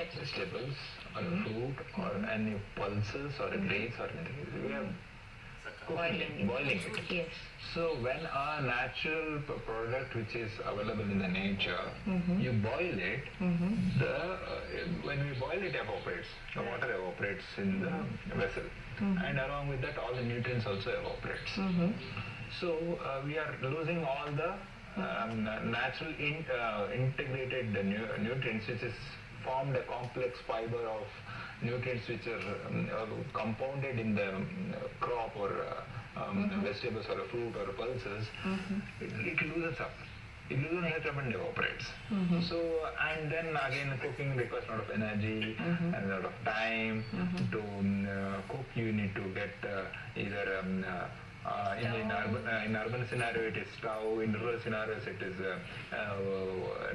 vegetables or a fruit or any pulses or grains or anything. We are boiling it. Yes. So when a natural product which is available in the nature, you boil it, when we boil it evaporates. The water evaporates in the vessel. And along with that all the nutrients also evaporates. So we are losing all the natural integrated nutrients, which is formed a complex fiber of nutrients which are compounded in the crop or vegetables or a fruit or a pulses. It loosens up. It loosens up and evaporates. So, and then again cooking requires a lot of energy and a lot of time. To cook you need to get either in urban scenario it is stove, in rural scenarios it is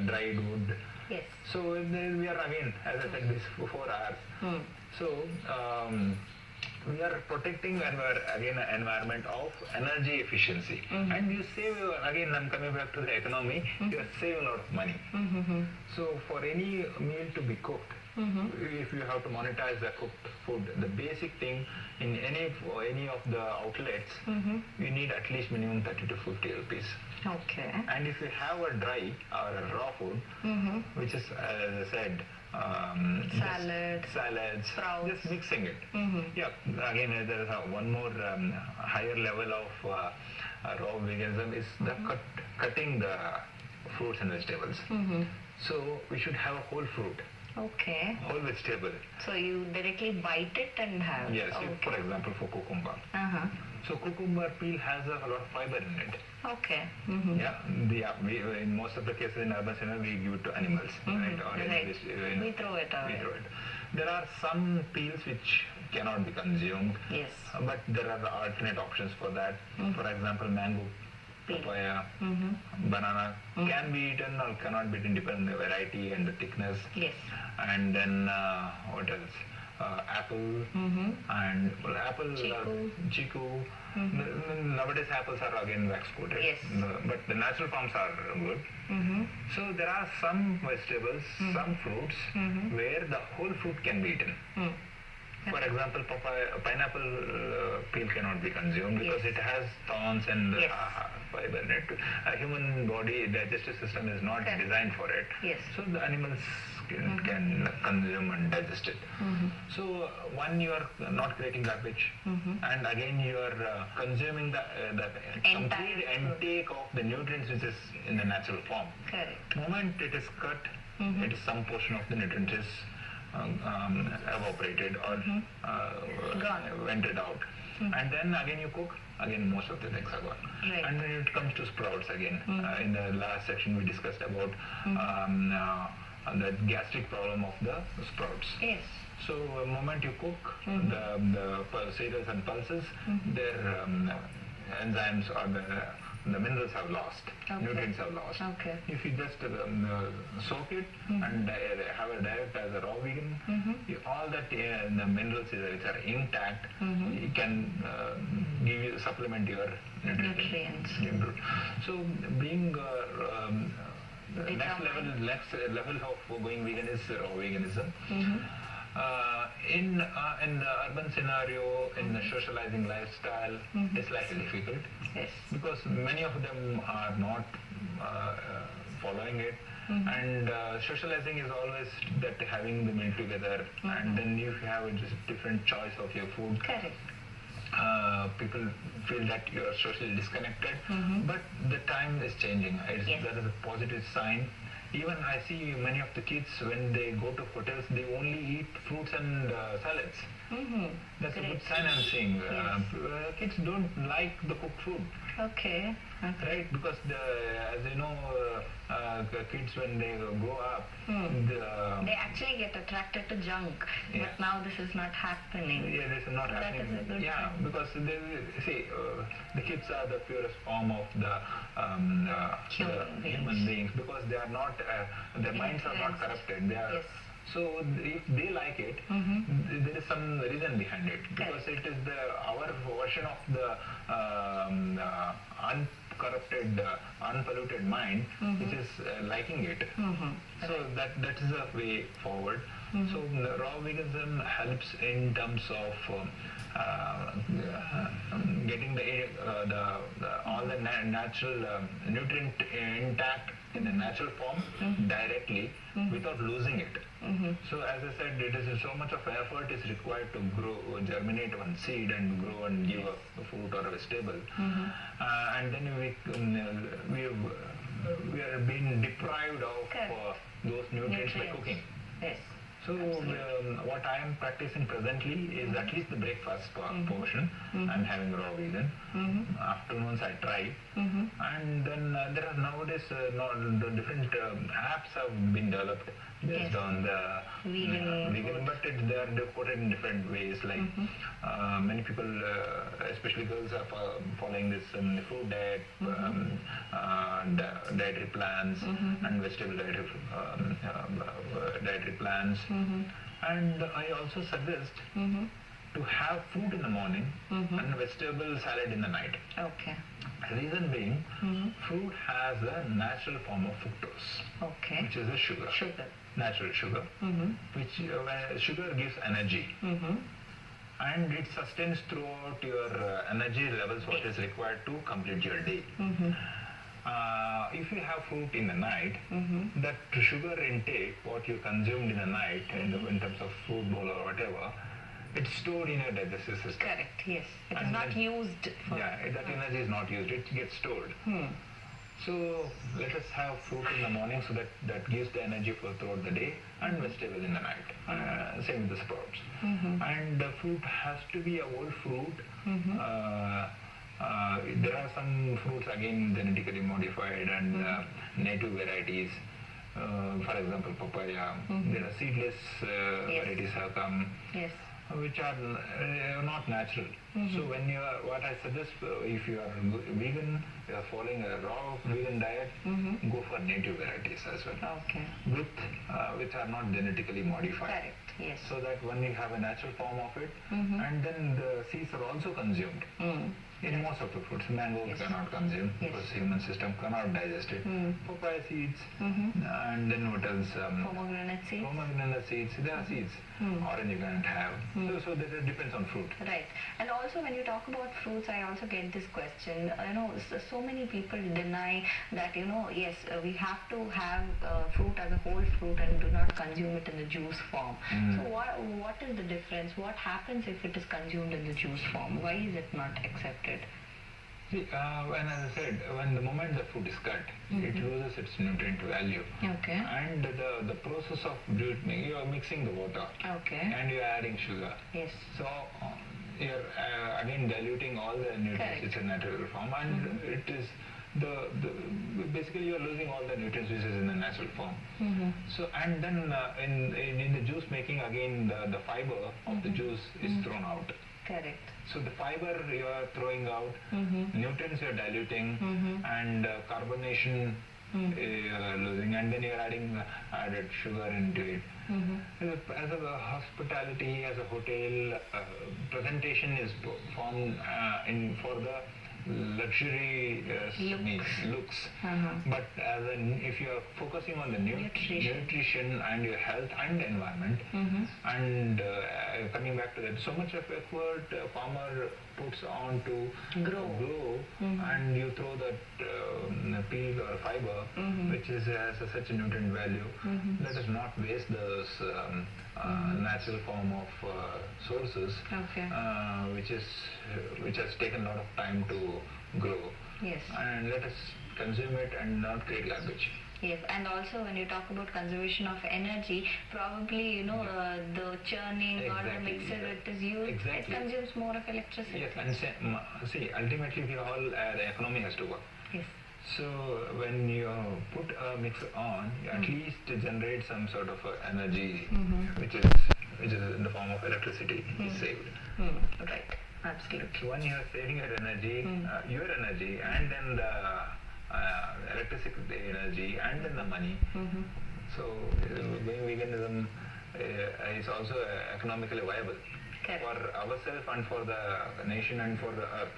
dried wood. Yes. So then we are again, as I said, this for 4 hours. So we are protecting again an environment of energy efficiency, and you save, again I'm coming back to the economy, you are saving a lot of money. So for any meal to be cooked, if you have to monetize the cooked food, the basic thing in any of the outlets, you need at least minimum 30 to 50 rupees. Okay. And if you have a dry or a raw food, which is, as I said, salads, sprouts, just mixing it. Yeah, again there is one more higher level of raw veganism is the cutting the fruits and vegetables. So we should have a whole fruit. Okay. Whole vegetable. So you directly bite it and have. Yes, for example for cucumber. So cucumber peel has a lot of fiber in it. Okay. Yeah, in most of the cases in urban scenario we give it to animals, right? Or we throw it away. There are some peels which cannot be consumed. Yes. But there are the alternate options for that. For example, mango, papaya, banana can be eaten or cannot be eaten depending on the variety and the thickness. Yes. And then what else? Apple and apple, chiku. Nowadays apples are again wax coated. Yes. But the natural forms are good. So there are some vegetables, some fruits where the whole fruit can be eaten. For example, pineapple peel cannot be consumed because it has thorns and fiber in it. A human body digestive system is not designed for it. So the animals can consume and digest it. So one, you are not creating garbage, and again you are consuming the complete intake of the nutrients which is in the natural form. Correct. The moment it is cut, it is some portion of the nutrients is evaporated or vented out. And then again you cook, again most of the things are gone. Right. And when it comes to sprouts again, in the last section we discussed about the gastric problem of the sprouts. Yes. So the moment you cook the cereals and pulses, their enzymes or the minerals have lost, nutrients have lost. Okay. If you just soak it and have a diet as a raw vegan, all that the minerals which are intact, it can supplement your nutrients. So being next level of going vegan is raw veganism. In the urban scenario, in the socializing lifestyle, it's slightly difficult. Yes. Because many of them are not following it, and socializing is always that having the meal together, and then if you have a just different choice of your food. Correct. People feel that you are socially disconnected, but the time is changing. That is a positive sign. Even I see many of the kids, when they go to hotels, they only eat fruits and salads. That's a good sign I'm seeing. Kids don't like the cooked food. Okay. Right, because as you know, kids when they grow up, they actually get attracted to junk. But now this is not happening. Yeah, this is not happening. That is a good sign. Because they see the kids are the purest form of the human beings, because they are not their minds are not corrupted. They are. So if they like it, there is some reason behind it, because it is our version of the uncorrupted, unpolluted mind which is liking it. So that is a way forward. So raw veganism helps in terms of getting all the natural nutrient intact in a natural form directly without losing it. So as I said, it is so much of effort is required to grow, germinate one seed and grow and give a fruit or a vegetable, and then we are being deprived of those nutrients by cooking. Yes. So what I am practicing presently is at least the breakfast portion. I'm having raw vegan. Afternoons I try, and then there are nowadays the different apps have been developed based on the vegan, but they are quoted in different ways. Like many people, especially girls, are following this food diet, dietary plans, and vegetable dietary plans. And I also suggest to have fruit in the morning and vegetable salad in the night. Okay. Reason being, fruit has a natural form of fructose, which is a sugar. Natural sugar, which sugar gives energy. And it sustains throughout your energy levels what is required to complete your day. If you have fruit in the night, that sugar intake, what you consumed in the night in terms of food bowl or whatever, it's stored in your digestive system. Correct, yes. It is not used. That energy is not used, it gets stored. So let us have fruit in the morning, so that gives the energy for throughout the day, and vegetable in the night. Same with the sprouts. And the fruit has to be a whole fruit. There are some fruits again genetically modified and native varieties. For example, papaya. There are seedless varieties have come. Which are not natural. So what I suggest, if you are vegan, you are following a raw vegan diet, go for native varieties as well. Which are not genetically modified. Correct, yes. So that when you have a natural form of it, and then the seeds are also consumed. In most of the fruits, mango cannot consume because human system cannot digest it. Papaya seeds, and then what else? Pomegranate seeds. Pomegranate seeds, there are seeds. Orange you can't have. So that depends on fruit. Right. And also when you talk about fruits, I also get this question. So many people deny that, yes, we have to have fruit as a whole fruit and do not consume it in the juice form. So what is the difference? What happens if it is consumed in the juice form? Why is it not accepted? See, as I said, when the moment the food is cut, it loses its nutrient value. And the process of brewing, you are mixing the water. And you are adding sugar. So you are again diluting all the nutrients. It's a natural form, and it is basically you are losing all the nutrients which is in the natural form. So and then in the juice making, again the fiber of the juice is thrown out. So the fiber you are throwing out, nutrients you are diluting, and carbonation losing, and then you are added sugar into it. As a hospitality, as a hotel, presentation is formed for the luxury looks. But if you are focusing on the nutrition and your health and the environment, and coming back to that, so much of effort farmer puts on to grow, and you throw that peel or fiber, which has such a nutrient value. Let us not waste those natural form of sources, which has taken a lot of time to grow. And let us consume it and not create garbage. Yes, and also when you talk about conservation of energy, probably the churning or the mixer it is used, it consumes more of electricity. Yes, and see, ultimately the economy has to work. So when you put a mixer on, you at least generate some sort of energy, which is in the form of electricity is saved. Right, absolutely. So when you are saving your energy, and then the electricity energy, and then the money. So being veganism is also economically viable for ourselves and for the nation and for the earth.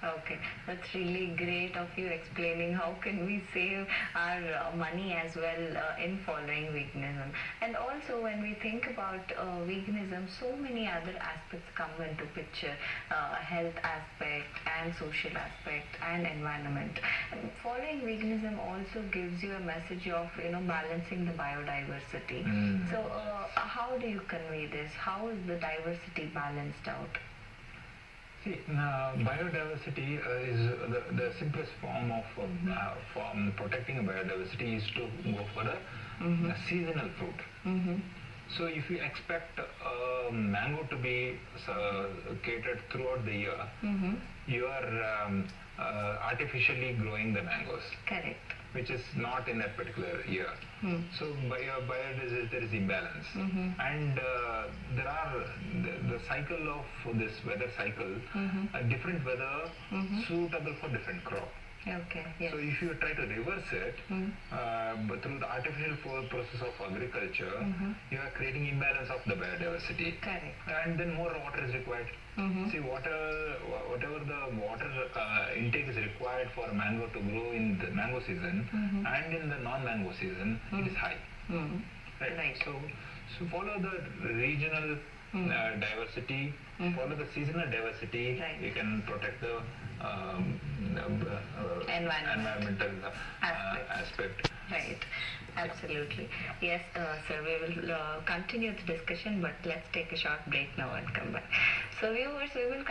Okay, that's really great of you explaining how can we save our money as well in following veganism. And also when we think about veganism, so many other aspects come into picture, health aspect and social aspect and environment. And following veganism also gives you a message of balancing the biodiversity. So how do you convey this? How is the diversity balanced out? See, biodiversity is the simplest form of protecting biodiversity is to go for a seasonal fruit. So if you expect mango to be catered throughout the year, you are artificially growing the mangoes. Correct. Which is not in that particular year. So biodiversity there is imbalance, and there are the cycle of this weather cycle, a different weather suitable for different crop. Okay. Yes. So if you try to reverse it, but through the artificial process of agriculture, you are creating imbalance of the biodiversity. Correct. And then more water is required. See, whatever the water intake is required for a mango to grow in the mango season and in the non-mango season, it is high. Right. So follow the regional diversity, follow the seasonal diversity. Right. You can protect the environmental aspect. Right, absolutely. Yes, sir, we will continue the discussion, but let's take a short break now and come back. So viewers, we will